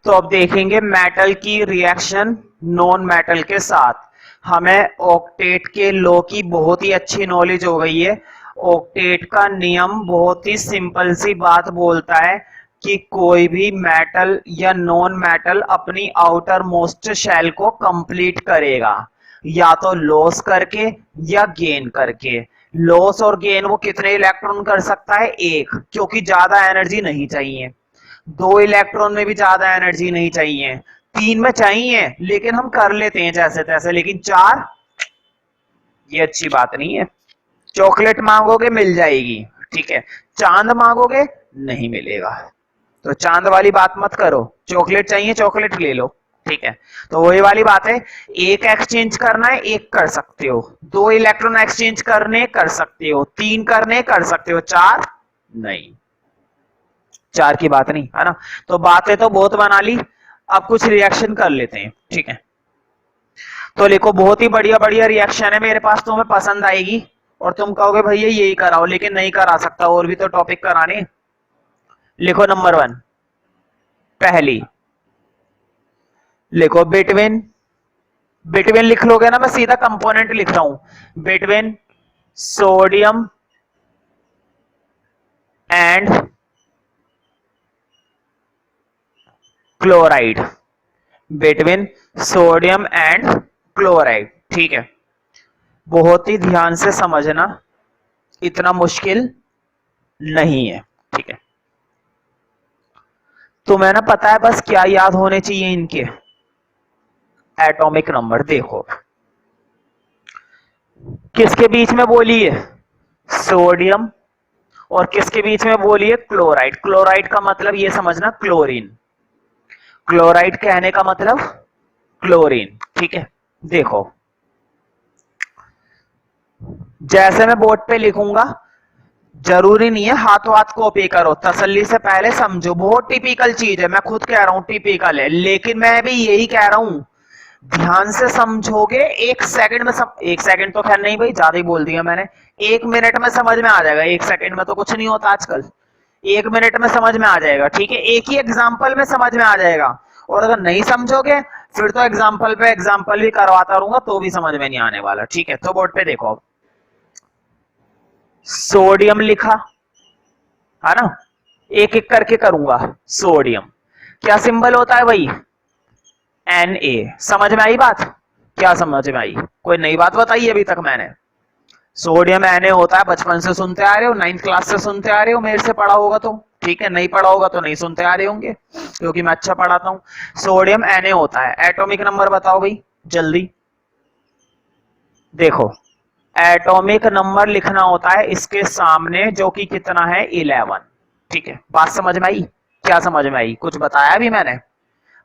तो अब देखेंगे मेटल की रिएक्शन नॉन मेटल के साथ। हमें ऑक्टेट के लॉ की बहुत ही अच्छी नॉलेज हो गई है। ऑक्टेट का नियम बहुत ही सिंपल सी बात बोलता है कि कोई भी मेटल या नॉन मेटल अपनी आउटर मोस्ट शेल को कंप्लीट करेगा, या तो लॉस करके या गेन करके। लॉस और गेन वो कितने इलेक्ट्रॉन कर सकता है? एक, क्योंकि ज्यादा एनर्जी नहीं चाहिए। दो इलेक्ट्रॉन में भी ज्यादा एनर्जी नहीं चाहिए, तीन में चाहिए लेकिन हम कर लेते हैं जैसे तैसे, लेकिन चार, ये अच्छी बात नहीं है। चॉकलेट मांगोगे मिल जाएगी, ठीक है, चांद मांगोगे नहीं मिलेगा, तो चांद वाली बात मत करो। चॉकलेट चाहिए चॉकलेट ले लो, ठीक है। तो वही वाली बात है, एक एक्सचेंज करना है एक कर सकते हो, दो इलेक्ट्रॉन एक्सचेंज करने कर सकते हो, तीन करने कर सकते हो, चार नहीं। चार की बात नहीं है ना। तो बातें तो बहुत बना ली, अब कुछ रिएक्शन कर लेते हैं, ठीक है। तो लिखो, बहुत ही बढ़िया बढ़िया रिएक्शन है मेरे पास, तुम्हें पसंद आएगी और तुम कहोगे भैया यही कराओ, लेकिन नहीं करा सकता, और भी तो टॉपिक कराने। लिखो नंबर 1, पहली लिखो बिटवीन, बिटवीन लिख लोगे ना, मैं सीधा कंपोनेंट लिख रहा हूं, between sodium and chloride, between sodium and chloride, ठीक है। बहुत ही ध्यान से समझना, इतना मुश्किल नहीं है, ठीक है। तुम्हें ना पता है बस क्या याद होने चाहिए इनके? Atomic number. देखो किसके बीच में बोली है? सोडियम, और किसके बीच में बोली है? क्लोराइड। क्लोराइड का मतलब ये समझना क्लोरीन, क्लोराइड कहने का मतलब क्लोरीन, ठीक है। देखो जैसे मैं बोर्ड पे लिखूंगा, जरूरी नहीं है हाथों हाथ कॉपी करो, तसल्ली से पहले समझो। बहुत टिपिकल चीज है, मैं खुद कह रहा हूं टिपिकल है, लेकिन मैं भी यही कह रहा हूं, ध्यान से समझोगे एक सेकंड में एक सेकंड तो खैर नहीं भाई, ज्यादा ही बोल दिया मैंने, एक मिनट में समझ में आ जाएगा। एक सेकंड में तो कुछ नहीं होता आजकल, एक मिनट में समझ में आ जाएगा, ठीक है। एक ही एग्जाम्पल में समझ में आ जाएगा, और अगर नहीं समझोगे फिर तो एग्जाम्पल पे एग्जाम्पल भी करवाता रहूंगा तो भी समझ में नहीं आने वाला, ठीक है। तो बोर्ड पे देखो, सोडियम लिखा है ना, एक एक करके करूंगा। सोडियम क्या सिंबल होता है भाई? Na। समझ में आई बात? क्या समझ में आई? कोई नई बात बताई अभी तक मैंने? सोडियम Na होता है, बचपन से सुनते आ रहे हो, 9th क्लास से सुनते आ रहे हो, मेरे से पढ़ा होगा तो, ठीक है, नहीं पढ़ा होगा तो नहीं सुनते आ रहे होंगे क्योंकि मैं अच्छा पढ़ाता हूं। सोडियम Na होता है। एटॉमिक नंबर बताओ भाई जल्दी। देखो एटॉमिक नंबर लिखना होता है इसके सामने, जो कि कितना है? 11, ठीक है। बात समझ में आई? क्या समझ में आई? कुछ बताया भी मैंने?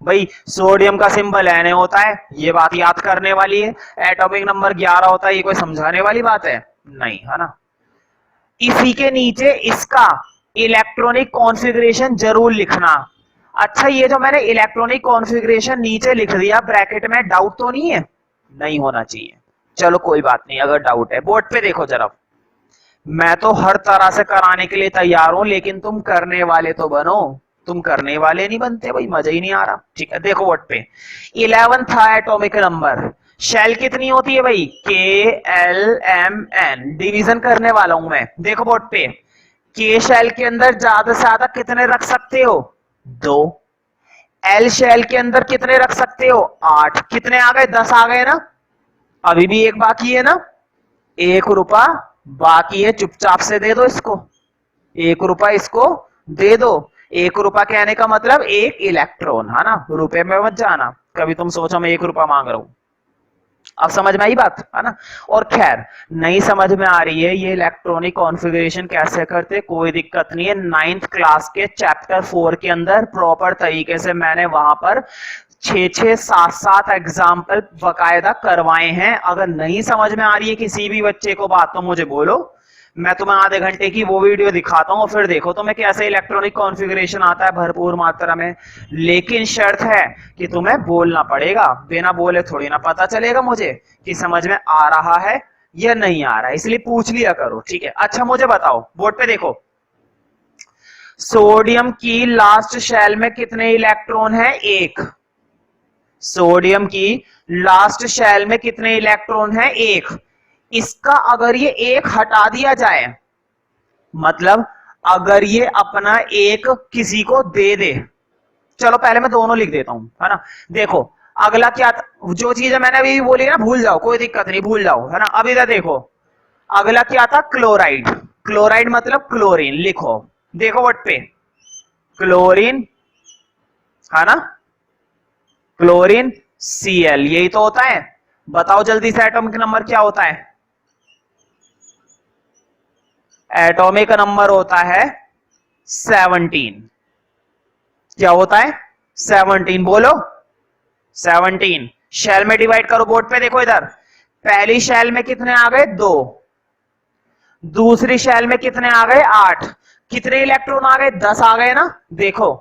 भाई सोडियम का सिंबल Na होता है, ये बात याद करने वाली है। एटॉमिक नंबर 11 होता है, ये कोई समझाने वाली बात है? नहीं, है ना। इसी के नीचे इसका इलेक्ट्रॉनिक कॉन्फ़िगरेशन जरूर लिखना। अच्छा, ये जो मैंने इलेक्ट्रॉनिक कॉन्फ़िगरेशन नीचे लिख दिया ब्रैकेट में, डाउट तो नहीं है? नहीं होना चाहिए, चलो कोई बात नहीं। अगर डाउट है बोर्ड पे देखो जरा, मैं तो हर तरह से कराने के लिए तैयार हूं, लेकिन तुम करने वाले तो बनो। तुम करने वाले नहीं बनते भाई, मजा ही नहीं आ रहा, ठीक है। देखो बोर्ड पे 11 था एटॉमिक नंबर। शेल कितनी होती है भाई? KLMN। डिवीजन करने वाला हूं मैं, देखो बोर्ड पे। के शेल के अंदर ज्यादा से ज्यादा कितने रख सकते हो? 2। एल शेल के अंदर कितने रख सकते हो? 8। कितने आ गए? 10 आ गए ना। अभी भी एक बाकी है ना, 1 रुपया बाकी है, चुपचाप से दे दो इसको, 1 रुपया इसको दे दो। 1 रुपया कहने का मतलब 1 इलेक्ट्रॉन, है ना, रुपए में मत जाना कभी तुम सोचो मैं 1 रुपया मांग रहा हूं। अब समझ में आई बात, है ना। और खैर नहीं समझ में आ रही है ये इलेक्ट्रॉनिक कॉन्फ़िगरेशन कैसे करते, कोई दिक्कत नहीं है। 9th क्लास के चैप्टर 4 के अंदर प्रॉपर तरीके से मैंने वहां पर 6-6, 7-7 एग्जाम्पल बकायदा करवाए हैं। अगर नहीं समझ में आ रही है किसी भी बच्चे को बात तो मुझे बोलो, मैं तुम्हें आधे घंटे की वो वीडियो दिखाता हूं, फिर देखो तुम्हें कैसे इलेक्ट्रॉनिक कॉन्फ़िगरेशन आता है भरपूर मात्रा में। लेकिन शर्त है कि तुम्हें बोलना पड़ेगा, बिना बोले थोड़ी ना पता चलेगा मुझे कि समझ में आ रहा है या नहीं आ रहा है, इसलिए पूछ लिया करो, ठीक है। अच्छा मुझे बताओ, बोर्ड पे देखो, सोडियम की लास्ट शेल में कितने इलेक्ट्रॉन है? एक। सोडियम की लास्ट शेल में कितने इलेक्ट्रॉन है? एक। इसका अगर ये एक हटा दिया जाए, मतलब अगर ये अपना एक किसी को दे दे, चलो पहले मैं दोनों लिख देता हूं, है ना। देखो अगला क्या था, जो चीजें मैंने अभी बोली ना भूल जाओ, कोई दिक्कत नहीं, भूल जाओ, है ना। अब इधर देखो अगला क्या था? क्लोराइड। क्लोराइड मतलब क्लोरीन, लिखो, देखो वर्ड पे क्लोरीन, है ना, क्लोरीन Cl, यही तो होता है। बताओ जल्दी से एटॉमिक नंबर क्या होता है? एटॉमिक नंबर होता है 17। क्या होता है? 17, बोलो 17। शेल में डिवाइड करो, बोर्ड पे देखो इधर, पहली शेल में कितने आ गए? 2। दूसरी शेल में कितने आ गए? 8। कितने इलेक्ट्रॉन आ गए? 10 आ गए ना। देखो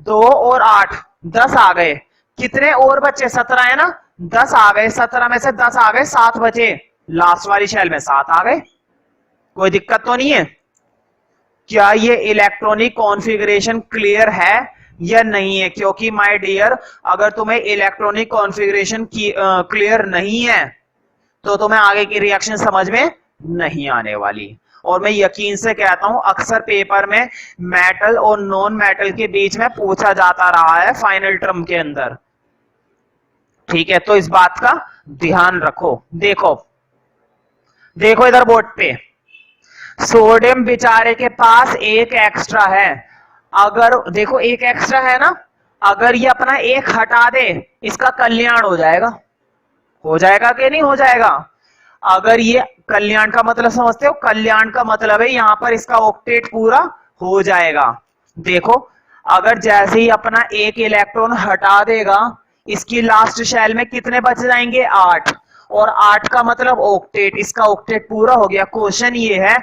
2 और 8, 10 आ गए। कितने और बचे? 17 है ना। 10 आ गए, 17 में से 10 आ गए, 7 बचे। लास्ट वाली शेल में 7 आ गए। कोई दिक्कत तो नहीं है? क्या ये इलेक्ट्रॉनिक कॉन्फ़िगरेशन क्लियर है या नहीं है? क्योंकि माय डियर, अगर तुम्हें इलेक्ट्रॉनिक कॉन्फ़िगरेशन क्लियर नहीं है तो तुम्हें आगे की रिएक्शन समझ में नहीं आने वाली। और मैं यकीन से कहता हूं अक्सर पेपर में मेटल और नॉन मेटल के बीच में पूछा जाता रहा है फाइनल टर्म के अंदर। ठीक है, तो इस बात का ध्यान रखो। देखो देखो इधर बोर्ड पे, सोडियम बेचारे के पास एक एक्स्ट्रा है। अगर देखो एक एक्स्ट्रा है ना, अगर ये अपना एक हटा दे, इसका कल्याण हो जाएगा। हो जाएगा कि नहीं हो जाएगा? अगर ये कल्याण का मतलब समझते हो? कल्याण का मतलब है यहां पर इसका ऑक्टेट पूरा हो जाएगा। देखो अगर जैसे ही अपना एक इलेक्ट्रॉन हटा देगा, इसकी लास्ट शेल में कितने बच जाएंगे? 8। और 8 का मतलब ऑक्टेट, इसका ऑक्टेट पूरा हो गया। क्वेश्चन ये है,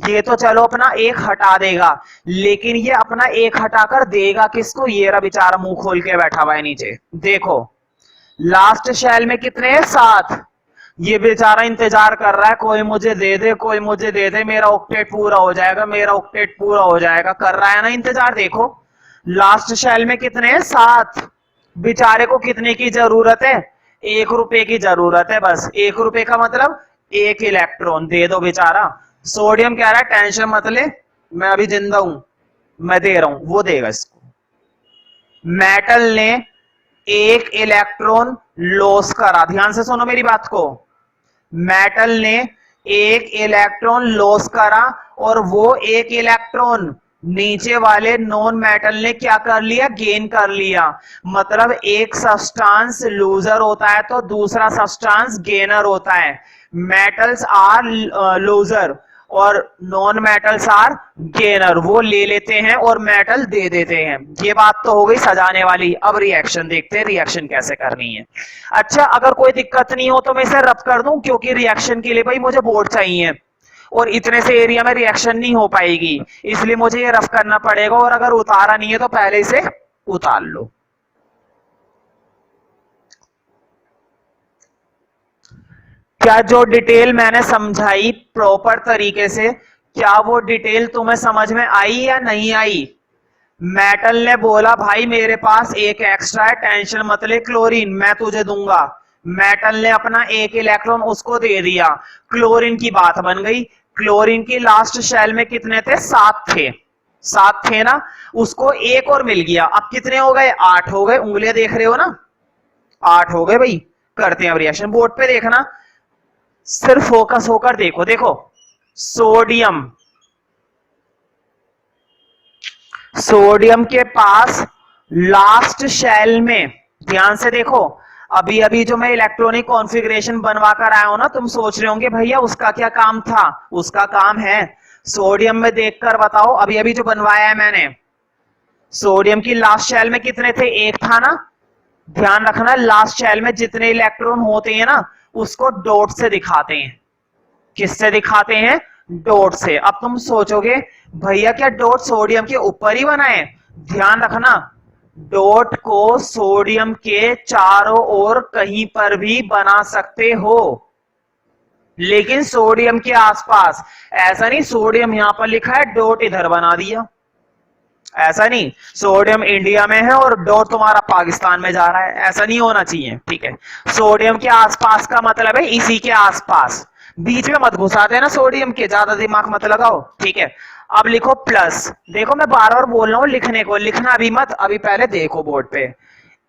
ये तो चलो अपना एक हटा देगा, लेकिन ये अपना एक हटाकर देगा किसको? ये रहा बेचारा मुंह खोल के बैठा हुआ है नीचे। देखो लास्ट शेल में कितने हैं? 7। ये बेचारा इंतजार कर रहा है, कोई मुझे दे दे, कोई मुझे दे दे, मेरा ऑक्टेट पूरा हो जाएगा, मेरा ऑक्टेट पूरा हो जाएगा, कर रहा है ना इंतजार। देखो लास्ट शेल में कितने हैं? 7। बेचारे को कितने की जरूरत है? 1 रुपए की जरूरत है बस। 1 रुपए का मतलब 1 इलेक्ट्रॉन दे दो बेचारा। सोडियम कह रहा है टेंशन मत ले, मैं अभी जिंदा हूं, मैं दे रहा हूं, वो देगा इसको। मेटल ने 1 इलेक्ट्रॉन लॉस करा, ध्यान से सुनो मेरी बात को। मेटल ने 1 इलेक्ट्रॉन लॉस करा और वो 1 इलेक्ट्रॉन नीचे वाले नॉन मेटल ने क्या कर लिया? गेन कर लिया। मतलब एक सब्सटेंस लूजर होता है तो दूसरा सब्सटेंस गेनर होता है। मेटल्स आर लूजर और नॉन मेटल्स आर गेनर, वो ले लेते हैं और मेटल दे देते हैं। ये बात तो हो गई सजाने वाली। अब रिएक्शन देखते हैं, रिएक्शन कैसे करनी है। अच्छा अगर कोई दिक्कत नहीं हो तो मैं इसे रब कर दूं, क्योंकि रिएक्शन के लिए भाई मुझे बोर्ड चाहिए और इतने से एरिया में रिएक्शन नहीं हो पाएगी, इसलिए मुझे ये रफ करना पड़ेगा। और अगर उतारा नहीं है तो पहले इसे उतार लो। क्या जो डिटेल मैंने समझाई प्रॉपर तरीके से, क्या वो डिटेल तुम्हें समझ में आई या नहीं आई? मेटल ने बोला भाई मेरे पास एक एक्स्ट्रा है, टेंशन मत ले क्लोरीन, मैं तुझे दूंगा। मेटल ने अपना 1 इलेक्ट्रॉन उसको दे दिया, क्लोरीन की बात बन गई। क्लोरीन की लास्ट शेल में कितने थे? 7 थे। 7 थे ना, उसको एक और मिल गया। अब कितने हो गए? 8 हो गए। उंगलियां देख रहे हो ना, 8 हो गए भाई। करते हैं अब रिएक्शन, बोर्ड पे देखना, सिर्फ फोकस होकर देखो। देखो सोडियम, सोडियम के पास लास्ट शेल में, ध्यान से देखो, अभी अभी जो मैं इलेक्ट्रॉनिक कॉन्फ़िगरेशन बनवा कर आया हूं ना, तुम सोच रहे होंगे भैया उसका क्या काम था? उसका काम है सोडियम में देखकर बताओ। अभी अभी जो बनवाया है मैंने, सोडियम की लास्ट शेल में कितने थे? 1 था ना। ध्यान रखना लास्ट शेल में जितने इलेक्ट्रॉन होते हैं ना, उसको डॉट से दिखाते हैं। किससे दिखाते हैं? डॉट से। अब तुम सोचोगे भैया क्या डॉट सोडियम के ऊपर ही बनाए? ध्यान रखना डॉट को सोडियम के चारों ओर कहीं पर भी बना सकते हो, लेकिन सोडियम के आसपास। ऐसा नहीं सोडियम यहां पर लिखा है डॉट इधर बना दिया, ऐसा नहीं सोडियम इंडिया में है और डॉट तुम्हारा पाकिस्तान में जा रहा है, ऐसा नहीं होना चाहिए। ठीक है, सोडियम के आसपास का मतलब है इसी के आसपास, बीच में मत घुसा देना सोडियम के, ज्यादा दिमाग मत लगाओ। ठीक है, अब लिखो प्लस। देखो मैं बार बार बोल रहा हूं लिखने को, लिखना अभी मत, अभी पहले देखो बोर्ड पे।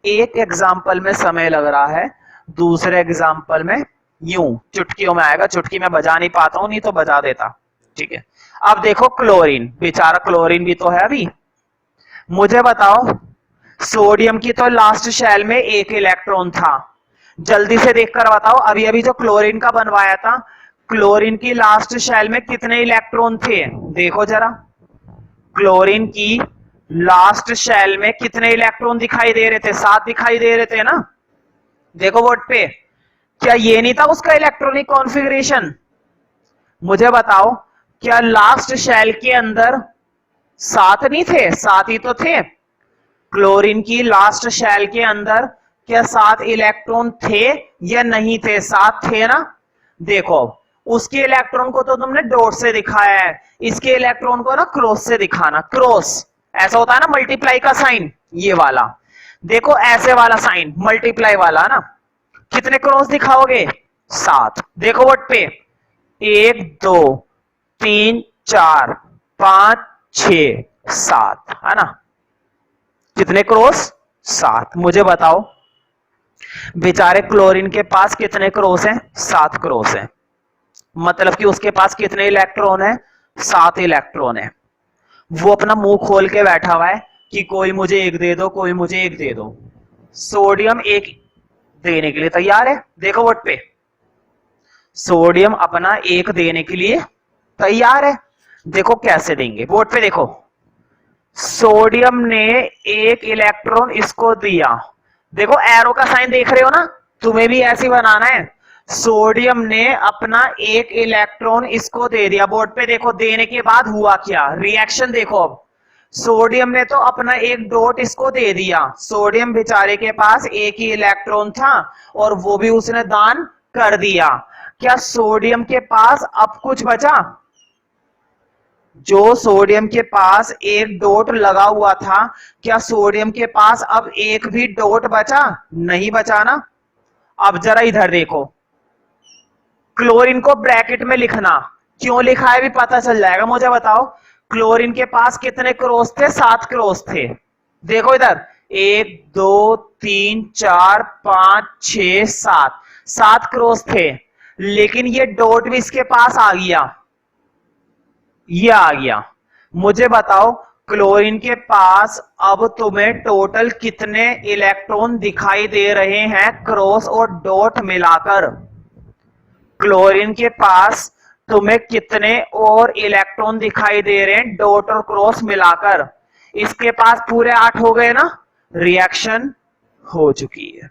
एक एग्जाम्पल में समय लग रहा है, दूसरे एग्जाम्पल में यूं चुटकियों में आएगा, चुटकी में बजा नहीं पाता हूं, नहीं तो बजा देता। ठीक है, अब देखो क्लोरीन, बेचारा क्लोरीन भी तो है अभी। मुझे बताओ सोडियम की तो लास्ट शेल में एक इलेक्ट्रॉन था, जल्दी से देखकर बताओ अभी अभी जो क्लोरीन का बनवाया था, क्लोरीन की लास्ट शेल में कितने इलेक्ट्रॉन थे? देखो जरा, क्लोरीन की लास्ट शेल में कितने इलेक्ट्रॉन दिखाई दे रहे थे? 7 दिखाई दे रहे थे ना। देखो बोर्ड पे, क्या ये नहीं था उसका इलेक्ट्रॉनिक कॉन्फ़िगरेशन? मुझे बताओ क्या लास्ट शेल के अंदर 7 नहीं थे? 7 ही तो थे। क्लोरीन की लास्ट शेल के अंदर क्या 7 इलेक्ट्रॉन थे या नहीं थे? 7 थे ना। देखो उसके इलेक्ट्रॉन को तो तुमने डॉट से दिखाया है, इसके इलेक्ट्रॉन को ना क्रॉस से दिखाना। क्रॉस ऐसा होता है ना मल्टीप्लाई का साइन, ये वाला देखो, ऐसे वाला साइन मल्टीप्लाई वाला ना। कितने क्रॉस दिखाओगे? 7। देखो व्हाट पे, 1 2 3 4 5 6 7 है ना। कितने क्रॉस? 7। मुझे बताओ बेचारे क्लोरीन के पास कितने क्रॉस हैं? 7 क्रॉस हैं, मतलब कि उसके पास कितने इलेक्ट्रॉन है? 7 इलेक्ट्रॉन है। वो अपना मुंह खोल के बैठा हुआ है कि कोई मुझे एक दे दो, कोई मुझे एक दे दो। सोडियम एक देने के लिए तैयार है, देखो वोट पे, सोडियम अपना एक देने के लिए तैयार है। देखो कैसे देंगे, बोर्ड पे देखो, सोडियम ने एक इलेक्ट्रॉन इसको दिया, देखो एरो का साइन देख रहे हो ना, तुम्हें भी ऐसे बनाना है। सोडियम ने अपना एक इलेक्ट्रॉन इसको दे दिया, बोर्ड पे देखो, देने के बाद हुआ क्या, रिएक्शन देखो। अब सोडियम ने तो अपना एक डॉट इसको दे दिया, सोडियम बेचारे के पास एक ही इलेक्ट्रॉन था और वो भी उसने दान कर दिया। क्या सोडियम के पास अब कुछ बचा? जो सोडियम के पास एक डॉट लगा हुआ था, क्या सोडियम के पास अब एक भी डॉट बचा? नहीं बचा ना। अब जरा इधर देखो, क्लोरीन को ब्रैकेट में लिखना, क्यों लिखा है भी पता चल जाएगा। मुझे बताओ क्लोरीन के पास कितने क्रॉस थे? 7 क्रॉस थे। देखो इधर 1 2 3 4 5 6 7, 7 क्रॉस थे, लेकिन ये डॉट भी इसके पास आ गया, ये आ गया। मुझे बताओ क्लोरीन के पास अब तुम्हें टोटल कितने इलेक्ट्रॉन दिखाई दे रहे हैं क्रॉस और डॉट मिलाकर? क्लोरीन के पास तुम्हें कितने और इलेक्ट्रॉन दिखाई दे रहे हैं डॉट और क्रॉस मिलाकर? इसके पास पूरे 8 हो गए ना। रिएक्शन हो चुकी है,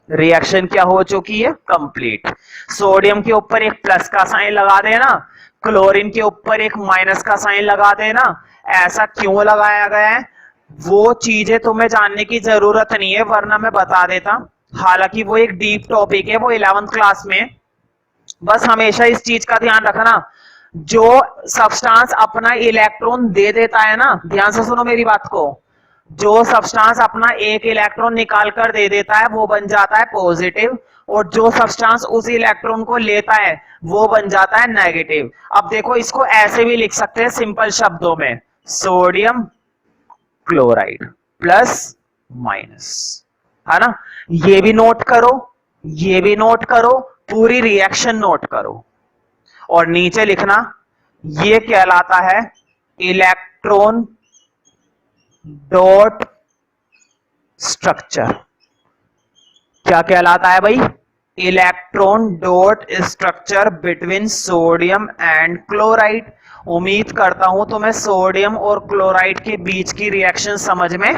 रिएक्शन क्या हो चुकी है? कंप्लीट। सोडियम के ऊपर एक प्लस का साइन लगा देना, क्लोरीन के ऊपर एक माइनस का साइन लगा देना। ऐसा क्यों लगाया गया है वो चीजें तुम्हें जानने की जरूरत नहीं है, वरना मैं बता देता। हालांकि वो एक डीप टॉपिक है, वो 11th क्लास में। बस हमेशा इस चीज का ध्यान रखना, जो सब्सटेंस अपना इलेक्ट्रॉन दे देता है ना, ध्यान से सुनो मेरी बात को, जो सब्सटेंस अपना एक इलेक्ट्रॉन निकाल कर दे देता है वो बन जाता है पॉजिटिव, और जो सब्सटेंस उस इलेक्ट्रॉन को लेता है वो बन जाता है नेगेटिव। अब देखो इसको ऐसे भी लिख सकते हैं सिंपल शब्दों में, सोडियम क्लोराइड प्लस माइनस, है ना। ये भी नोट करो, ये भी नोट करो, पूरी रिएक्शन नोट करो, और नीचे लिखना ये कहलाता है इलेक्ट्रॉन डॉट स्ट्रक्चर। क्या कहलाता है भाई? Electron dot structure between sodium and chloride. उम्मीद करता हूं तुम्हें सोडियम और क्लोराइड के बीच की रिएक्शन समझ में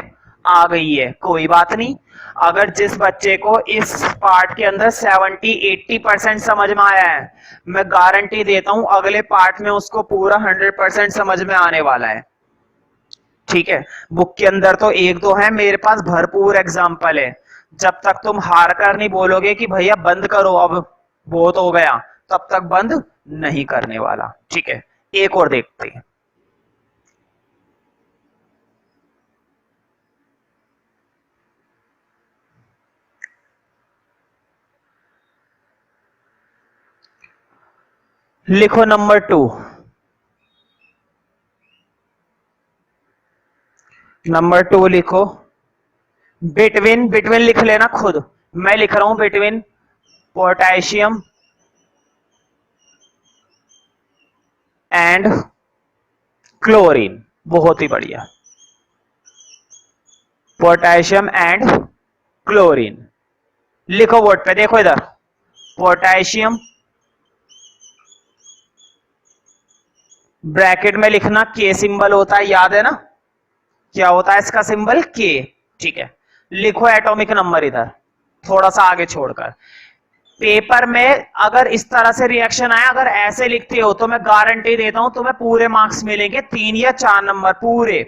आ गई है। कोई बात नहीं, अगर जिस बच्चे को इस पार्ट के अंदर 70-80% समझ में आया है, मैं गारंटी देता हूं अगले पार्ट में उसको पूरा 100% समझ में आने वाला है। ठीक है, बुक के अंदर तो 1-2 है, मेरे पास भरपूर एग्जाम्पल है। जब तक तुम हार कर नहीं बोलोगे कि भैया बंद करो अब बहुत हो गया, तब तक बंद नहीं करने वाला। ठीक है, एक और देखते हैं। लिखो नंबर 2। नंबर 2 लिखो। बिटवीन, बिटवीन लिख लेना खुद, मैं लिख रहा हूं बिटवीन पोटेशियम एंड क्लोरीन। बहुत ही बढ़िया। पोटेशियम एंड क्लोरीन लिखो बोर्ड पे, देखो इधर। पोटेशियम ब्रैकेट में लिखना, के सिंबल होता है, याद है ना? क्या होता है इसका सिंबल? के। ठीक है, लिखो एटॉमिक नंबर इधर, थोड़ा सा आगे छोड़कर। पेपर में अगर इस तरह से रिएक्शन आया, अगर ऐसे लिखते हो तो मैं गारंटी देता हूं तुम्हें पूरे मार्क्स मिलेंगे, 3 या 4 नंबर पूरे।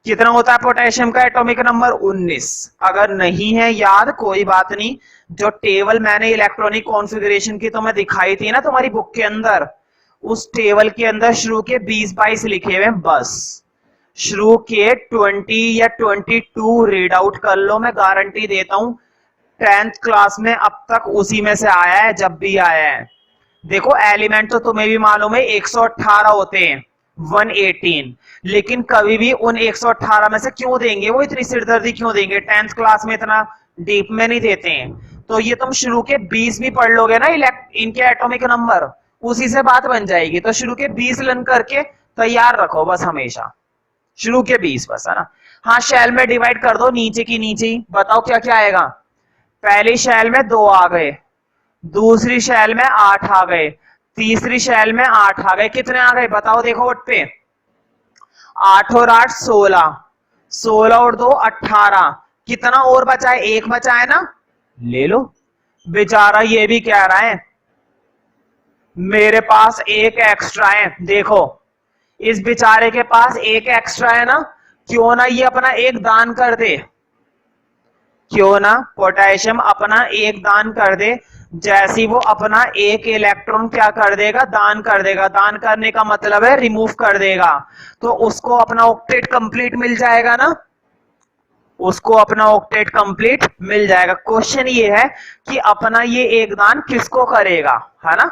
कितना होता है पोटेशियम का एटॉमिक नंबर? 19। अगर नहीं है याद कोई बात नहीं, जो टेबल मैंने इलेक्ट्रॉनिक कॉन्फ़िगरेशन की तुम्हें दिखाई थी ना तुम्हारी बुक के अंदर, उस टेबल के अंदर शुरू के 20-22 लिखे हुए बस। शुरू के 20 या 22 रीड आउट कर लो, मैं गारंटी देता हूं 10th क्लास में अब तक उसी में से आया है जब भी आया है। देखो एलिमेंट तो तुम्हें भी मालूम है 118 होते हैं, 118, लेकिन कभी भी उन 118 में से क्यों देंगे वो, इतनी सिरदर्दी क्यों देंगे? 10th क्लास में इतना डीप में नहीं देते हैं। तो ये तुम शुरू के 20 भी पढ़ लोगे ना इनके एटॉमिक नंबर, उसी से बात बन जाएगी। तो शुरू के 20 लर्न करके तैयार रखो बस हमेशा, शुरू के 20 बस, है ना? हाँ, शैल में डिवाइड कर दो नीचे की नीचे ही, बताओ क्या क्या आएगा। पहली शैल में 2 आ गए, दूसरी शैल में 8 आ गए, तीसरी शैल में 8 आ गए, कितने आ गए बताओ, देखो बोर्ड पे। 8 और 8 16, 16 और 2 18, कितना और बचा है? 1 बचा है ना, ले लो। बेचारा ये भी कह रहा है मेरे पास 1 एक्स्ट्रा है, देखो इस बेचारे के पास 1 एक्स्ट्रा है ना, क्यों ना ये अपना 1 दान कर दे, क्यों ना पोटेशियम अपना 1 दान कर दे। जैसी वो अपना 1 इलेक्ट्रॉन क्या कर देगा? दान कर देगा। दान करने का मतलब है रिमूव कर देगा, तो उसको अपना ऑक्टेट कंप्लीट मिल जाएगा ना, उसको अपना ऑक्टेट कंप्लीट मिल जाएगा। क्वेश्चन ये है कि अपना ये 1 दान किसको करेगा, है ना?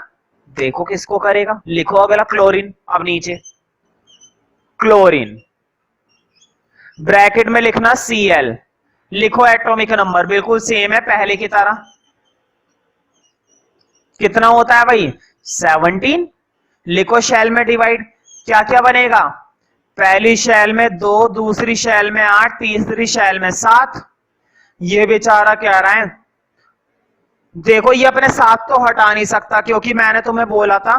देखो किसको करेगा, लिखो अगला क्लोरीन। अब नीचे क्लोरीन ब्रैकेट में लिखना Cl, लिखो एटॉमिक नंबर बिल्कुल सेम है पहले की तरह। कितना होता है भाई? 17। लिखो शैल में डिवाइड, क्या क्या बनेगा? पहली शैल में 2, दूसरी शैल में 8, तीसरी शैल में 7। ये बेचारा क्या रहा है, देखो ये अपने 7 तो हटा नहीं सकता, क्योंकि मैंने तुम्हें बोला था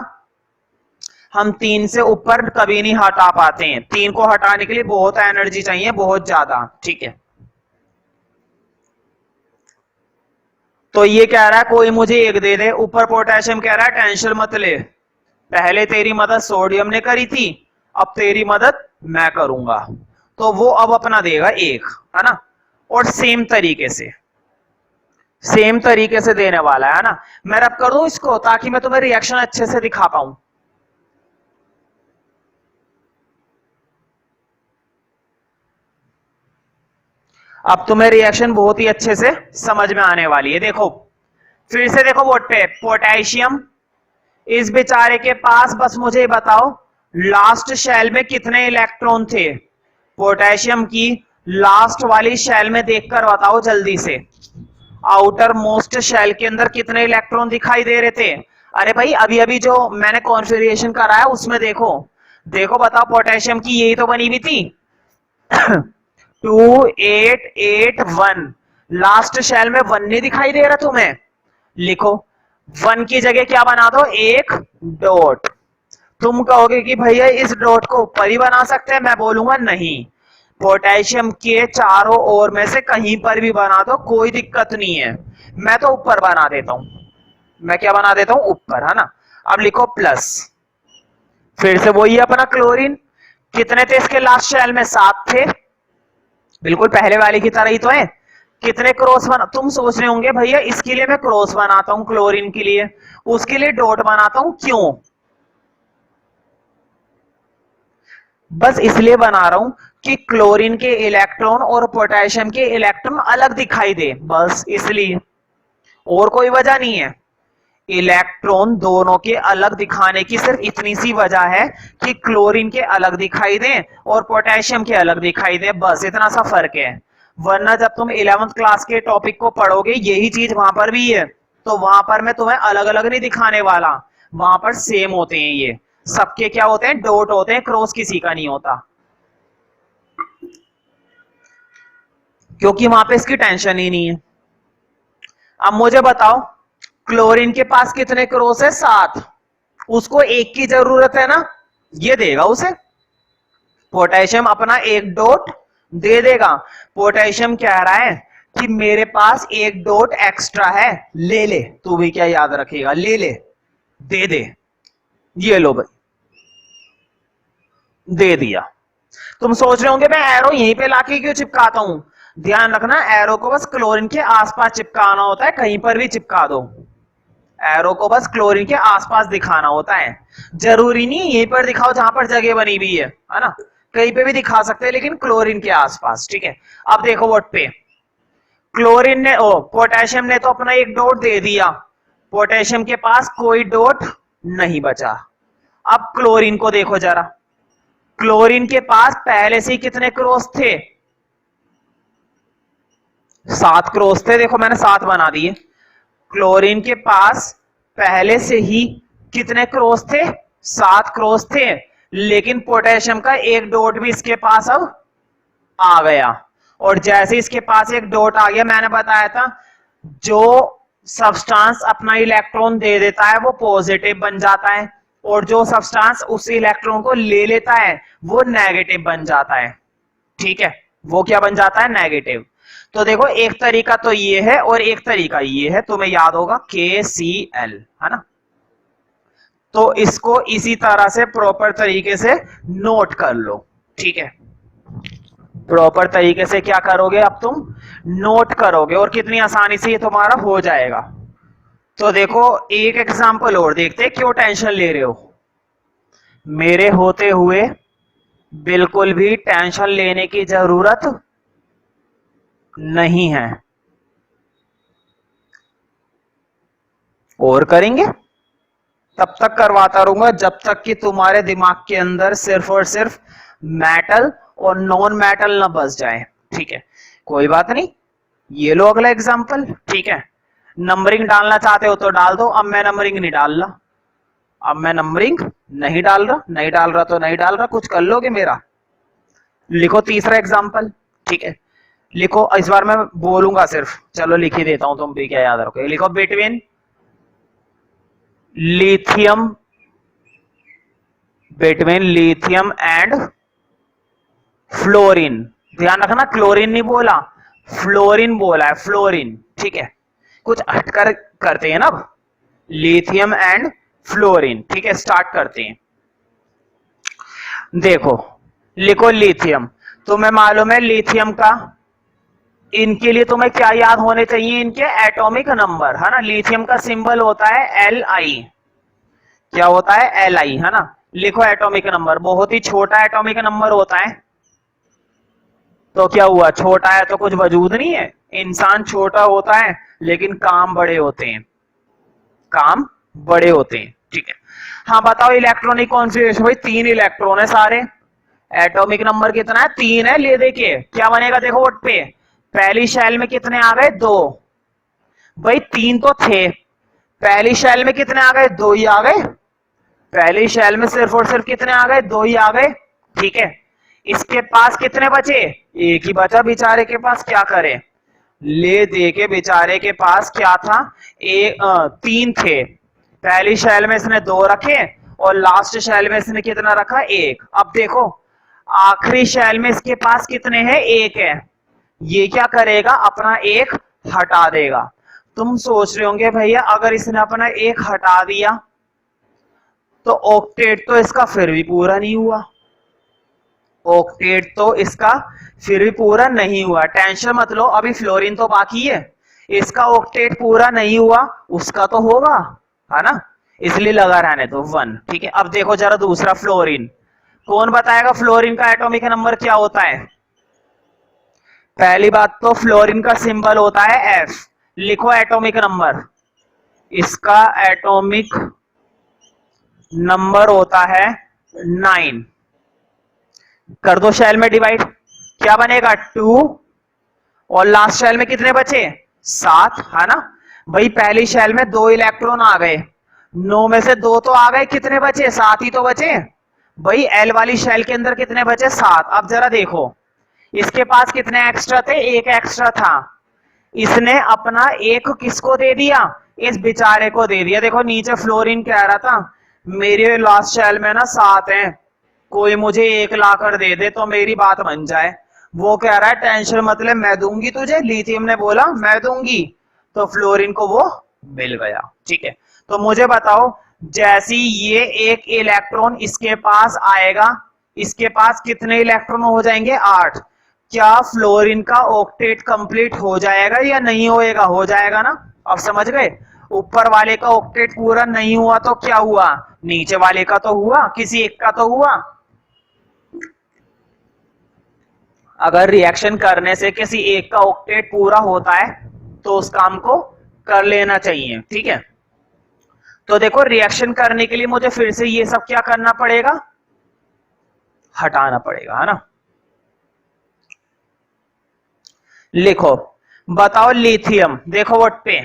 हम 3 से ऊपर कभी नहीं हटा पाते हैं। 3 को हटाने के लिए बहुत एनर्जी चाहिए, बहुत ज्यादा। ठीक है, तो ये कह रहा है कोई मुझे 1 दे दे। ऊपर पोटेशियम कह रहा है टेंशन मत ले, पहले तेरी मदद सोडियम ने करी थी, अब तेरी मदद मैं करूंगा। तो वो अब अपना देगा 1, है ना? और सेम तरीके से देने वाला है ना। मैं रब कर दूं इसको ताकि मैं तुम्हें रिएक्शन अच्छे से दिखा पाऊं। अब तुम्हें रिएक्शन बहुत ही अच्छे से समझ में आने वाली है। देखो फिर से देखो बोर्ड पे, पोटेशियम इस बेचारे के पास, बस मुझे बताओ लास्ट शेल में कितने इलेक्ट्रॉन थे? पोटेशियम की लास्ट वाली शेल में देखकर बताओ जल्दी से, आउटर मोस्ट शेल के अंदर कितने इलेक्ट्रॉन दिखाई दे रहे थे? अरे भाई अभी अभी जो मैंने कॉन्फ़िगरेशन कराया उसमें देखो, देखो बताओ पोटेशियम की यही तो बनी हुई थी 2 8 8 1, लास्ट शेल में 1 नहीं दिखाई दे रहा तुम्हें? लिखो 1 की जगह क्या बना दो? 1 डॉट। तुम कहोगे कि भैया इस डॉट को ऊपर ही बना सकते हैं, मैं बोलूंगा नहीं, पोटेशियम के चारों ओर में से कहीं पर भी बना दो, कोई दिक्कत नहीं है। मैं तो ऊपर बना देता हूं, मैं क्या बना देता हूं? ऊपर, है ना? अब लिखो प्लस, फिर से वही अपना क्लोरीन। कितने थे इसके लास्ट शेल में? 7 थे, बिल्कुल पहले वाले की तरह ही तो है। कितने क्रॉस बना, तुम सोच रहे होंगे भैया इसके लिए मैं क्रॉस बनाता हूं क्लोरीन के लिए, उसके लिए डॉट बनाता हूं, क्यों? बस इसलिए बना रहा हूं कि क्लोरीन के इलेक्ट्रॉन और पोटेशियम के इलेक्ट्रॉन अलग दिखाई दे, बस इसलिए, और कोई वजह नहीं है। इलेक्ट्रॉन दोनों के अलग दिखाने की सिर्फ इतनी सी वजह है कि क्लोरीन के अलग दिखाई दें और पोटेशियम के अलग दिखाई दें, बस इतना सा फर्क है। वरना जब तुम 11th क्लास के टॉपिक को पढ़ोगे यही चीज वहां पर भी है, तो वहां पर मैं तुम्हें अलग अलग नहीं दिखाने वाला, वहां पर सेम होते हैं ये सबके। क्या होते हैं? डॉट होते हैं, क्रॉस किसी का नहीं होता, क्योंकि वहां पे इसकी टेंशन ही नहीं है। अब मुझे बताओ, क्लोरीन के पास कितने क्रॉस है? 7। उसको एक की जरूरत है ना, ये देगा उसे। पोटेशियम अपना एक डॉट दे देगा। पोटेशियम कह रहा है कि मेरे पास एक डॉट एक्स्ट्रा है, ले ले। तू भी क्या याद रखेगा? ले ले, दे दे। ये लो भाई, दे दिया। तुम सोच रहे होंगे मैं एरो यहीं पे लाके क्यों चिपकाता हूं? ध्यान रखना, एरो को बस क्लोरीन के आसपास चिपकाना होता है, कहीं पर भी चिपका दो। एरो को बस क्लोरीन के आसपास दिखाना होता है, जरूरी नहीं यहीं पर दिखाओ जहां पर जगह बनी हुई है ना, कहीं पे भी दिखा सकते हैं, लेकिन क्लोरीन के आसपास, ठीक है। अब देखो व्हाट पे, क्लोरीन ने पोटेशियम ने तो अपना एक डॉट दे दिया, पोटेशियम के पास कोई डॉट नहीं बचा। अब क्लोरीन को देखो जरा, क्लोरीन के पास पहले से ही कितने क्रॉस थे? 7 क्रॉस थे। देखो मैंने 7 बना दिए। क्लोरीन के पास पहले से ही कितने क्रॉस थे? 7 क्रॉस थे, लेकिन पोटेशियम का एक डॉट भी इसके पास अब आ गया। और जैसे इसके पास एक डॉट आ गया, मैंने बताया था जो सब्सटेंस अपना इलेक्ट्रॉन दे देता है वो पॉजिटिव बन जाता है, और जो सब्सटेंस उस इलेक्ट्रॉन को ले लेता है वो नेगेटिव बन जाता है, ठीक है। वो क्या बन जाता है? नेगेटिव। तो देखो एक तरीका तो ये है और एक तरीका ये है, तुम्हें याद होगा KCl, है ना। तो इसको इसी तरह से प्रॉपर तरीके से नोट कर लो, ठीक है। प्रॉपर तरीके से क्या करोगे अब तुम? नोट करोगे, और कितनी आसानी से ये तुम्हारा हो जाएगा। तो देखो एक एग्जांपल और देखते, क्यों टेंशन ले रहे हो? मेरे होते हुए बिल्कुल भी टेंशन लेने की जरूरत नहीं है। और करेंगे तब तक करवाता रहूंगा जब तक कि तुम्हारे दिमाग के अंदर सिर्फ और सिर्फ मेटल और नॉन मेटल ना बस जाए, ठीक है। कोई बात नहीं, ये लो अगला एग्जांपल, ठीक है। नंबरिंग डालना चाहते हो तो डाल दो, अब मैं नंबरिंग नहीं डाल रहा, अब मैं नंबरिंग नहीं डाल रहा, नहीं डाल रहा तो नहीं डाल रहा, कुछ कर लोगे मेरा। लिखो तीसरा एग्जांपल, ठीक है। लिखो, इस बार मैं बोलूंगा सिर्फ, चलो लिख ही देता हूं, तुम भी क्या याद रखोगे। लिखो between lithium, between lithium and fluorine. ध्यान रखना क्लोरीन नहीं बोला, फ्लोरीन बोला है, फ्लोरीन, ठीक है। कुछ हटकर करते हैं ना अब, लिथियम एंड फ्लोरीन, ठीक है। स्टार्ट करते हैं। देखो लिखो लिथियम, तुम्हें मालूम है लिथियम का, इनके लिए तुम्हें क्या याद होने चाहिए? इनके एटॉमिक नंबर, है ना। लिथियम का सिंबल होता है Li, क्या होता है? Li, है ना। लिखो एटॉमिक नंबर, बहुत ही छोटा एटॉमिक नंबर होता है। तो क्या हुआ? छोटा है तो कुछ वजूद नहीं है? इंसान छोटा होता है लेकिन काम बड़े होते हैं, काम बड़े होते हैं, ठीक है। हाँ बताओ इलेक्ट्रॉनिक कॉन्फ़िगरेशन, भाई 3 इलेक्ट्रॉन है सारे, एटॉमिक नंबर कितना है? 3 है। ले देखिए क्या बनेगा, देखो वोट पे, पहली शेल में कितने आ गए? 2। भाई 3 तो थे, पहली शेल में कितने आ गए? 2 ही आ गए। पहली शेल में सिर्फ और सिर्फ कितने आ गए? 2 ही आ गए, ठीक है। इसके पास कितने बचे? एक ही बचा बेचारे के पास, क्या करे? ले दे के बेचारे के पास क्या था? 3 थे। पहली शेल में इसने 2 रखे और लास्ट शेल में इसने कितना रखा? 1। अब देखो आखिरी शेल में इसके पास कितने हैं? 1 है। ये क्या करेगा? अपना 1 हटा देगा। तुम सोच रहे होंगे भैया अगर इसने अपना 1 हटा दिया तो ऑक्टेट तो इसका फिर भी पूरा नहीं हुआ, ऑक्टेट तो इसका फिर भी पूरा नहीं हुआ। टेंशन मत लो, अभी फ्लोरीन तो बाकी है, इसका ऑक्टेट पूरा नहीं हुआ, उसका तो होगा, है ना। इसलिए लगा रहने दो 1, ठीक है। अब देखो जरा दूसरा फ्लोरीन, कौन बताएगा फ्लोरीन का एटॉमिक नंबर क्या होता है? पहली बात तो फ्लोरीन का सिंबल होता है F। लिखो एटॉमिक नंबर, इसका एटॉमिक नंबर होता है 9। कर दो शेल में डिवाइड, क्या बनेगा 2, और लास्ट शेल में कितने बचे 7, है ना भाई। पहली शेल में 2 इलेक्ट्रॉन आ गए, 9 में से 2 तो आ गए, कितने बचे 7 ही तो बचे भाई। एल वाली शेल के अंदर कितने बचे 7। अब जरा देखो इसके पास कितने एक्स्ट्रा थे, एक एक्स्ट्रा था, इसने अपना एक किसको दे दिया, इस बेचारे को दे दिया। देखो नीचे फ्लोरीन कह रहा था मेरे लास्ट शेल में ना 7 हैं, कोई मुझे 1 लाकर दे दे तो मेरी बात बन जाए। वो कह रहा है टेंशन मतलब मैं दूंगी तुझे, लिथियम ने बोला मैं दूंगी, तो फ्लोरीन को वो मिल गया। ठीक है, तो मुझे बताओ जैसी ये एक इलेक्ट्रॉन इसके पास आएगा, इसके पास कितने इलेक्ट्रॉन हो जाएंगे 8। क्या फ्लोरीन का ऑक्टेट कंप्लीट हो जाएगा या नहीं होएगा, हो जाएगा ना। अब समझ गए, ऊपर वाले का ऑक्टेट पूरा नहीं हुआ तो क्या हुआ, नीचे वाले का तो हुआ, किसी एक का तो हुआ। अगर रिएक्शन करने से किसी एक का ऑक्टेट पूरा होता है तो उस काम को कर लेना चाहिए। ठीक है, तो देखो रिएक्शन करने के लिए मुझे फिर से ये सब क्या करना पड़ेगा, हटाना पड़ेगा, है ना। लिखो, बताओ लिथियम, देखो वोट पे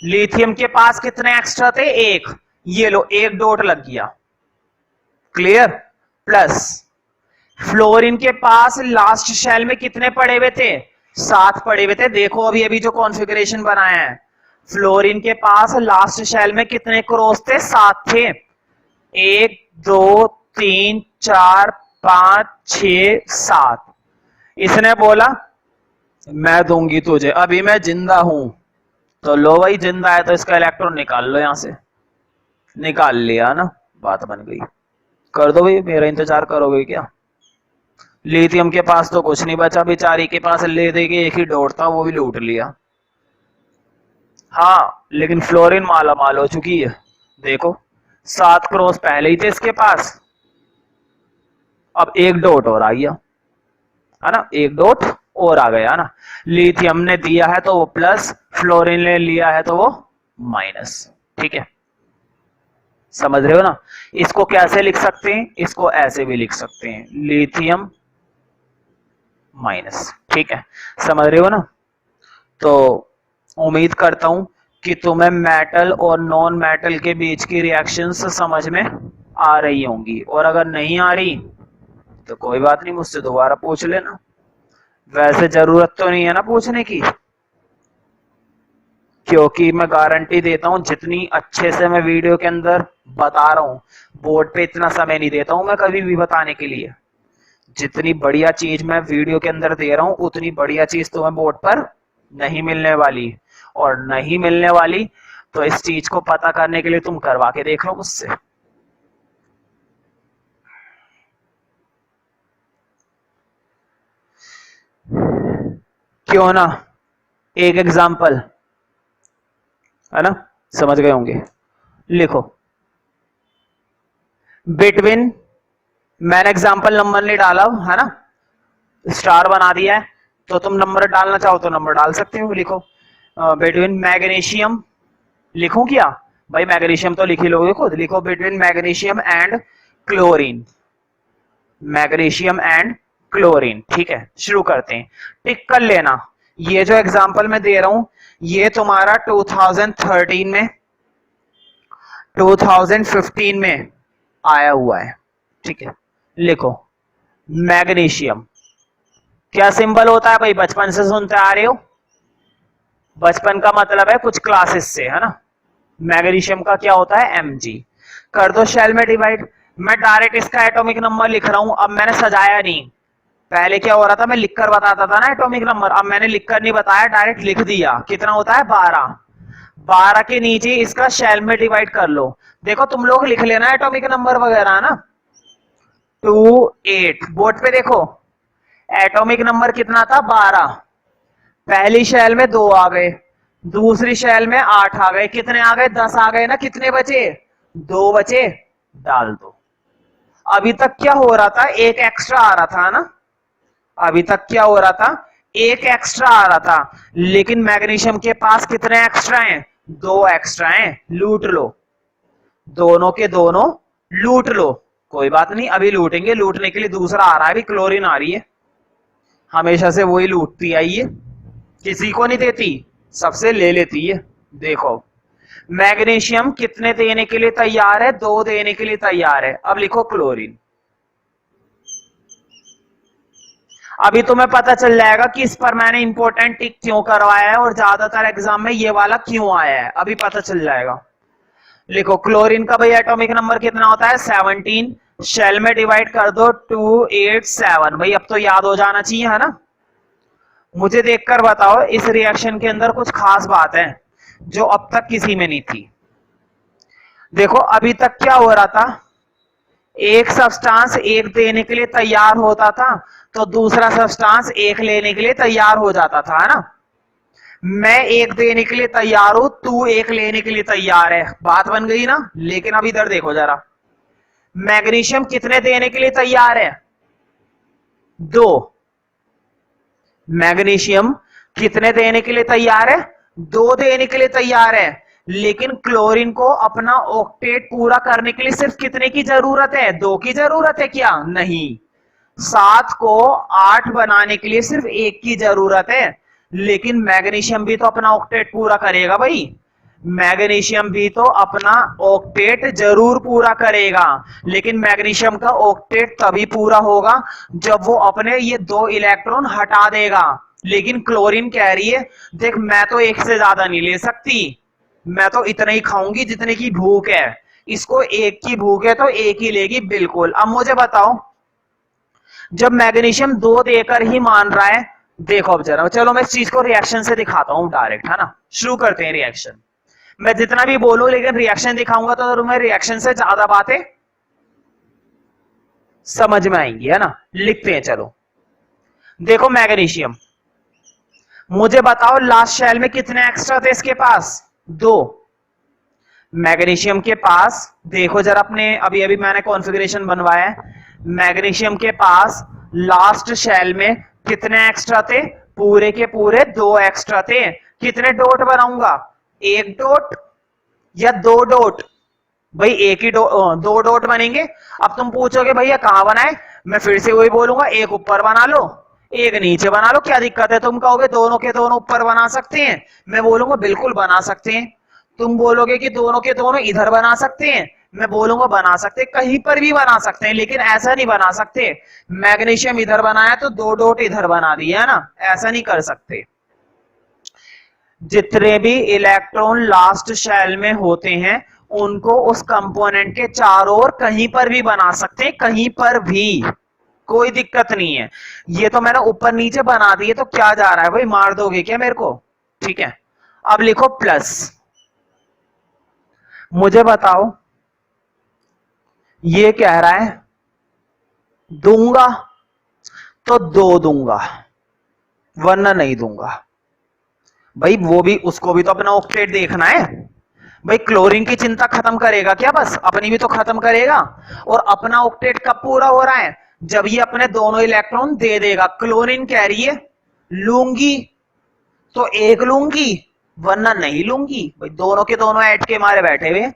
लिथियम के पास कितने एक्स्ट्रा थे, एक, ये लो एक डॉट लग गया, क्लियर। प्लस फ्लोरीन के पास लास्ट शेल में कितने पड़े हुए थे, 7 पड़े हुए थे। देखो अभी अभी जो कॉन्फ़िगरेशन बनाया है, फ्लोरीन के पास लास्ट शेल में कितने क्रॉस थे, 7 थे। 1 2 3 4 5 6 7। इसने बोला मैं दूंगी तुझे, अभी मैं जिंदा हूं, तो लो भाई जिंदा है तो इसका इलेक्ट्रॉन निकाल लो, यहां से निकाल लिया ना, बात बन गई। कर दो भाई, मेरा इंतजार करोगे क्या। लिथियम के पास तो कुछ नहीं बचा, बेचारी के पास ले दे के एक ही डॉट था, वो भी लूट लिया। हाँ लेकिन फ्लोरीन माला माल हो चुकी है, देखो 7 क्रॉस पहले ही थे इसके पास, अब एक डॉट और आ गया, है ना, एक डॉट और आ गया ना। लिथियम ने दिया है तो वो प्लस, फ्लोरीन ने लिया है तो वो माइनस। ठीक है, समझ रहे हो ना। इसको कैसे लिख सकते हैं, इसको ऐसे भी लिख सकते हैं, लिथियम माइनस। ठीक है, समझ रहे हो ना। तो उम्मीद करता हूं कि तुम्हें मेटल और नॉन मेटल के बीच की रिएक्शंस समझ में आ रही होंगी, और अगर नहीं आ रही तो कोई बात नहीं, मुझसे दोबारा पूछ लेना। वैसे जरूरत तो नहीं है ना पूछने की, क्योंकि मैं गारंटी देता हूं जितनी अच्छे से मैं वीडियो के अंदर बता रहा हूं, बोर्ड पे इतना समय नहीं देता हूं मैं कभी भी बताने के लिए। जितनी बढ़िया चीज मैं वीडियो के अंदर दे रहा हूं उतनी बढ़िया चीज तुम्हें बोर्ड पर नहीं मिलने वाली, और नहीं मिलने वाली तो इस चीज को पता करने के लिए तुम करवा के देख लो मुझसे। क्यों ना, एक एग्जाम्पल, है ना, समझ गए होंगे। लिखो बिटवीन, मैंने एग्जाम्पल नंबर नहीं डाला है ना, स्टार बना दिया है, तो तुम नंबर डालना चाहो तो नंबर डाल सकते हो। लिखो बिटवीन मैग्नीशियम, लिखूं क्या भाई, मैग्नीशियम तो लिख ही लोगे खुद। लिखो between magnesium and chlorine, magnesium and chlorine. ठीक है, शुरू करते हैं, टिक कर लेना। ये जो एग्जांपल मैं दे रहा हूं ये तुम्हारा 2013 में 2015 में आया हुआ है। ठीक है, लिखो मैग्नीशियम, क्या सिंबल होता है भाई, बचपन से सुनते आ रहे हो, बचपन का मतलब है कुछ क्लासेस से, है ना। मैग्नीशियम का क्या होता है Mg। कर दो शेल में डिवाइड, मैं डायरेक्ट इसका एटॉमिक नंबर लिख रहा हूं, अब मैंने सजाया नहीं। पहले क्या हो रहा था, मैं लिखकर बताता था ना एटॉमिक नंबर, अब मैंने लिखकर नहीं बताया, डायरेक्ट लिख दिया। कितना होता है 12, 12 के नीचे इसका शेल में डिवाइड कर लो। देखो तुम लोग लिख लेना एटॉमिक नंबर वगैरह ना, 2 8 बोर्ड पे देखो, एटॉमिक नंबर कितना था 12, पहली शेल में 2 आ गए, दूसरी शेल में 8 आ गए, कितने आ गए 10 आ गए ना, कितने बचे 2 बचे, डाल दो। अभी तक क्या हो रहा था, एक एक्स्ट्रा आ रहा था ना, अभी तक क्या हो रहा था, एक एक्स्ट्रा आ रहा था, लेकिन मैग्नीशियम के पास कितने एक्स्ट्रा हैं दो एक्स्ट्रा हैं, लूट लो, दोनों के दोनों लूट लो। कोई बात नहीं, अभी लूटेंगे, लूटने के लिए दूसरा आ रहा है, अभी क्लोरीन आ रही है, हमेशा से वही लूटती आई है, किसी को नहीं देती, सबसे ले लेती है। देखो मैग्नीशियम कितने देने के लिए तैयार है, दो देने के लिए तैयार है। अब लिखो क्लोरीन। अभी तुम्हें पता चल जाएगा कि इस पर मैंने इंपॉर्टेंट टिक क्यों करवाया है और ज्यादातर एग्जाम में ये वाला क्यों आया है, अभी पता चल जाएगा। लिखो क्लोरीन का भाई एटॉमिक नंबर कितना होता है, 17। शेल में डिवाइड कर दो 287। भाई अब तो याद हो जाना चाहिए, है ना। मुझे देखकर बताओ इस रिएक्शन के अंदर कुछ खास बात है जो अब तक किसी में नहीं थी। देखो अभी तक क्या हो रहा था, एक सब्सटेंस एक देने के लिए तैयार होता था तो दूसरा सब्सटेंस एक लेने के लिए तैयार हो जाता था, है ना। मैं एक देने के लिए तैयार हूं, तू एक लेने के लिए तैयार है, बात बन गई ना। लेकिन अब इधर देखो जरा, मैग्नीशियम कितने देने के लिए तैयार है, दो। मैग्नीशियम कितने देने के लिए तैयार है, दो देने के लिए तैयार है। लेकिन क्लोरीन को अपना ऑक्टेट पूरा करने के लिए सिर्फ कितने की जरूरत है, दो की जरूरत है क्या, नहीं। 7 को 8 बनाने के लिए सिर्फ एक की जरूरत है। लेकिन मैग्नीशियम भी तो अपना ऑक्टेट पूरा करेगा भाई, मैग्नीशियम भी तो अपना ऑक्टेट जरूर पूरा करेगा। लेकिन मैग्नीशियम का ऑक्टेट तभी पूरा होगा जब वो अपने ये 2 इलेक्ट्रॉन हटा देगा। लेकिन क्लोरीन कह रही है देख मैं तो एक से ज्यादा नहीं ले सकती, मैं तो इतना ही खाऊंगी जितने की भूख है, इसको एक की भूख है तो एक ही लेगी, बिल्कुल। अब मुझे बताओ जब मैग्नीशियम 2 देकर ही मान रहा है, देखो अब जरा, चलो मैं इस चीज को रिएक्शन से दिखाता हूं डायरेक्ट, है ना। शुरू करते हैं रिएक्शन। मैं जितना भी बोलूं लेकिन रिएक्शन दिखाऊंगा तो तुम्हें रिएक्शन से ज्यादा बातें समझ में आएंगी, है ना। लिखते हैं चलो। देखो मैग्नीशियम, मुझे बताओ लास्ट शेल में कितने एक्स्ट्रा थे इसके पास, 2। मैग्नीशियम के पास देखो जरा, अपने अभी अभी मैंने कॉन्फ़िगरेशन बनवाया है, मैग्नीशियम के पास लास्ट शेल में कितने एक्स्ट्रा थे, पूरे के पूरे 2 एक्स्ट्रा थे। कितने डॉट बनाऊंगा, 1 डॉट या 2 डॉट, भाई एक ही 2 डॉट बनेंगे। अब तुम पूछोगे भैया कहां बनाए, मैं फिर से वही बोलूंगा, एक ऊपर बना लो एक नीचे बना लो, क्या दिक्कत है। तुम कहोगे दोनों के दोनों ऊपर बना सकते हैं, मैं बोलूंगा बिल्कुल बना सकते हैं। तुम बोलोगे कि दोनों के दोनों इधर बना सकते हैं, मैं बोलूंगा बना सकते, कहीं पर भी बना सकते हैं, लेकिन ऐसा नहीं बना सकते मैग्नीशियम इधर बनाया तो 2 डॉट इधर बना दिया, है ना, ऐसा नहीं कर सकते। जितने भी इलेक्ट्रॉन लास्ट शेल में होते हैं उनको उस कंपोनेंट के चारों ओर कहीं पर भी बना सकते हैं, कहीं पर भी, कोई दिक्कत नहीं है। ये तो मैंने ऊपर नीचे बना दिए तो क्या जा रहा है भाई, मार दोगे क्या मेरे को, ठीक है। अब लिखो प्लस। मुझे बताओ ये कह रहा है दूंगा तो 2 दूंगा वरना नहीं दूंगा। भाई वो भी, उसको भी तो अपना ऑक्टेट देखना है भाई। क्लोरीन की चिंता खत्म करेगा क्या, बस अपनी भी तो खत्म करेगा। और अपना ऑक्टेट कब पूरा हो रहा है, जब ये अपने दोनों इलेक्ट्रॉन दे देगा। क्लोरीन कह रही है लूंगी तो 1 लूंगी वरना नहीं लूंगी, भाई दोनों के दोनों ऐड के मारे बैठे हुए।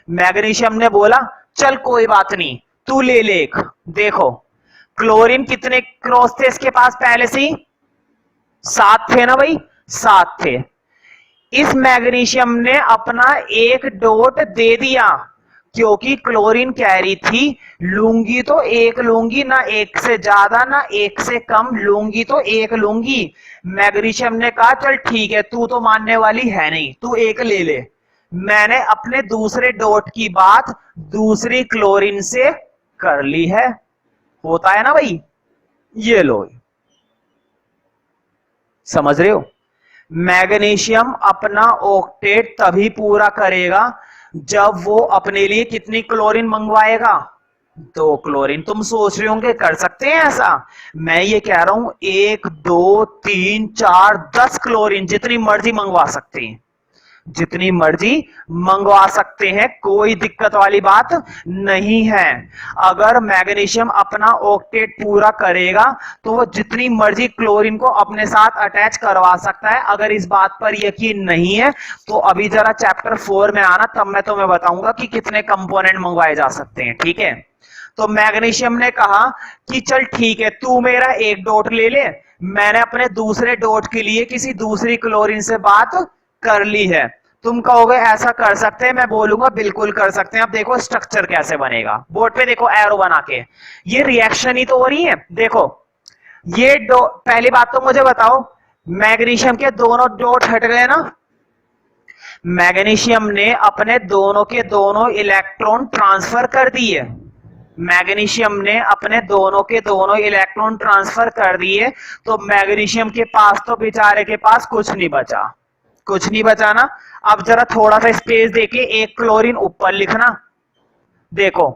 मैग्नीशियम ने बोला चल कोई बात नहीं तू ले ले एक। देखो क्लोरीन कितने क्रॉस थे इसके पास पहले से ही, 7 थे ना भाई, 7 थे। इस मैग्नीशियम ने अपना 1 डॉट दे दिया क्योंकि क्लोरीन कह रही थी लूंगी तो 1 लूंगी, ना 1 से ज्यादा ना 1 से कम, लूंगी तो 1 लूंगी। मैग्नीशियम ने कहा चल ठीक है तू तो मानने वाली है नहीं, तू 1 ले ले। मैंने अपने दूसरे डॉट की बात दूसरी क्लोरीन से कर ली है, होता है ना भाई। ये लो, समझ रहे हो। मैग्नीशियम अपना ऑक्टेट तभी पूरा करेगा जब वो अपने लिए कितनी क्लोरीन मंगवाएगा, 2 क्लोरीन। तुम सोच रहे होंगे कर सकते हैं ऐसा, मैं ये कह रहा हूं 1 2 3 4 10 क्लोरीन जितनी मर्जी मंगवा सकते हैं। जितनी मर्जी मंगवा सकते हैं, कोई दिक्कत वाली बात नहीं है। अगर मैग्नीशियम अपना ऑक्टेट पूरा करेगा तो वो जितनी मर्जी क्लोरीन को अपने साथ अटैच करवा सकता है। अगर इस बात पर यकीन नहीं है तो अभी जरा चैप्टर 4 में आना, तब मैं तुम्हें बताऊंगा कि कितने कंपोनेंट मंगवाए जा सकते हैं। ठीक है, तो मैग्नीशियम ने कहा कि चल ठीक है, तू मेरा एक डॉट ले ले, मैंने अपने दूसरे डॉट के लिए किसी दूसरी क्लोरीन से बात कर ली है। तुम कहोगे ऐसा कर सकते हैं, मैं बोलूंगा बिल्कुल कर सकते हैं। अब देखो स्ट्रक्चर कैसे बनेगा, बोर्ड पे देखो एरो बना के, ये रिएक्शन ही तो हो रही है। देखो ये पहली बात तो मुझे बताओ, मैग्नीशियम के दोनों डॉट हट गए ना, मैग्नीशियम ने अपने दोनों के दोनों इलेक्ट्रॉन ट्रांसफर कर दिए, मैग्नीशियम ने अपने दोनों के दोनों इलेक्ट्रॉन ट्रांसफर कर दिए, तो मैग्नीशियम के पास तो बेचारे के पास कुछ नहीं बचा, कुछ नहीं बचा ना। अब जरा थोड़ा सा स्पेस देके एक क्लोरीन ऊपर लिखना, देखो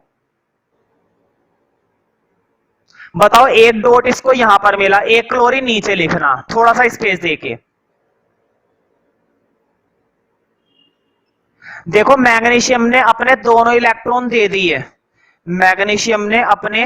बताओ, एक डॉट इसको यहां पर मिला, एक क्लोरीन नीचे लिखना, थोड़ा सा स्पेस देके। देखो मैग्नीशियम ने अपने दोनों इलेक्ट्रॉन दे दिए, मैग्नीशियम ने अपने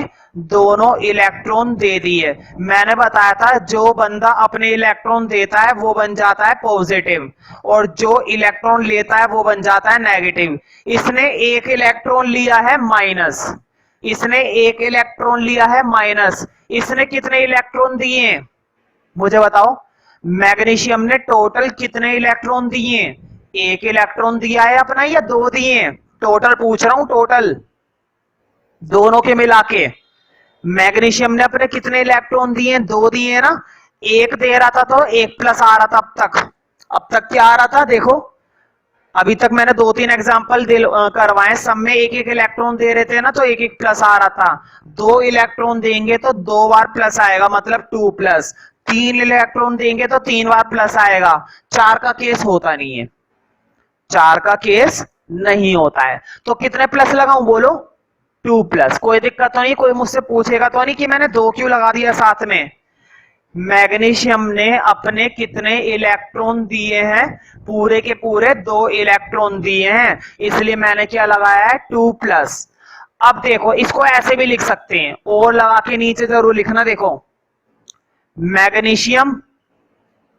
दोनों इलेक्ट्रॉन दे दिए। मैंने बताया था जो बंदा अपने इलेक्ट्रॉन देता है वो बन जाता है पॉजिटिव, और जो इलेक्ट्रॉन लेता है वो बन जाता है नेगेटिव। इसने एक इलेक्ट्रॉन लिया है माइनस, इसने एक इलेक्ट्रॉन लिया है माइनस, इसने कितने इलेक्ट्रॉन दिए मुझे बताओ। मैग्नीशियम ने टोटल कितने इलेक्ट्रॉन दिए, एक इलेक्ट्रॉन दिया है अपना या दो दिए, टोटल पूछ रहा हूं, टोटल दोनों के मिला के। मैग्नीशियम ने अपने कितने इलेक्ट्रॉन दिए, दो दिए ना, एक दे रहा था तो एक प्लस आ रहा था। अब तक क्या आ रहा था देखो, अभी तक मैंने 2-3 एग्जांपल करवाए, सब में एक एक इलेक्ट्रॉन दे रहे थे ना, तो एक एक प्लस आ रहा था। 2 इलेक्ट्रॉन देंगे तो 2 बार प्लस आएगा, मतलब 2 प्लस। 3 इलेक्ट्रॉन देंगे तो 3 बार प्लस आएगा। 4 का केस होता नहीं है, 4 का केस नहीं होता है। तो कितने प्लस लगाऊं बोलो, 2 प्लस। कोई दिक्कत तो नहीं, कोई मुझसे पूछेगा तो नहीं कि मैंने 2 क्यों लगा दिया साथ में। मैग्नीशियम ने अपने कितने इलेक्ट्रॉन दिए हैं, पूरे के पूरे 2 इलेक्ट्रॉन दिए हैं, इसलिए मैंने क्या लगाया है 2 प्लस। अब देखो इसको ऐसे भी लिख सकते हैं, और लगा के नीचे जरूर लिखना। देखो मैग्नीशियम,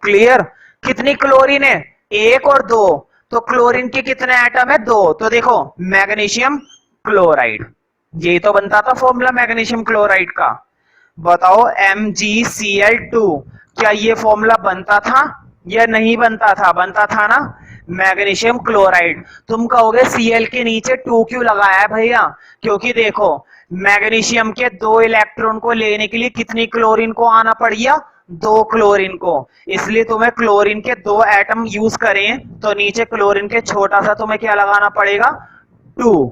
क्लियर, कितनी क्लोरीन है, 1 और 2, तो क्लोरीन के कितने एटम है, 2, तो देखो मैग्नीशियम क्लोराइड। ये तो बनता था फॉर्मूला मैग्नीशियम क्लोराइड का। बताओ MgCl2, क्या ये फॉर्मूला बनता था या नहीं बनता था, बनता था ना, मैग्नीशियम क्लोराइड। तुम कहोगे Cl के नीचे 2 क्यों लगाया है भैया, क्योंकि देखो मैग्नीशियम के 2 इलेक्ट्रॉन को लेने के लिए कितनी क्लोरीन को आना पड़ेगा, 2 क्लोरीन को, इसलिए तुम्हें क्लोरीन के 2 एटम यूज करें तो नीचे क्लोरीन के छोटा सा तुम्हें क्या लगाना पड़ेगा, 2।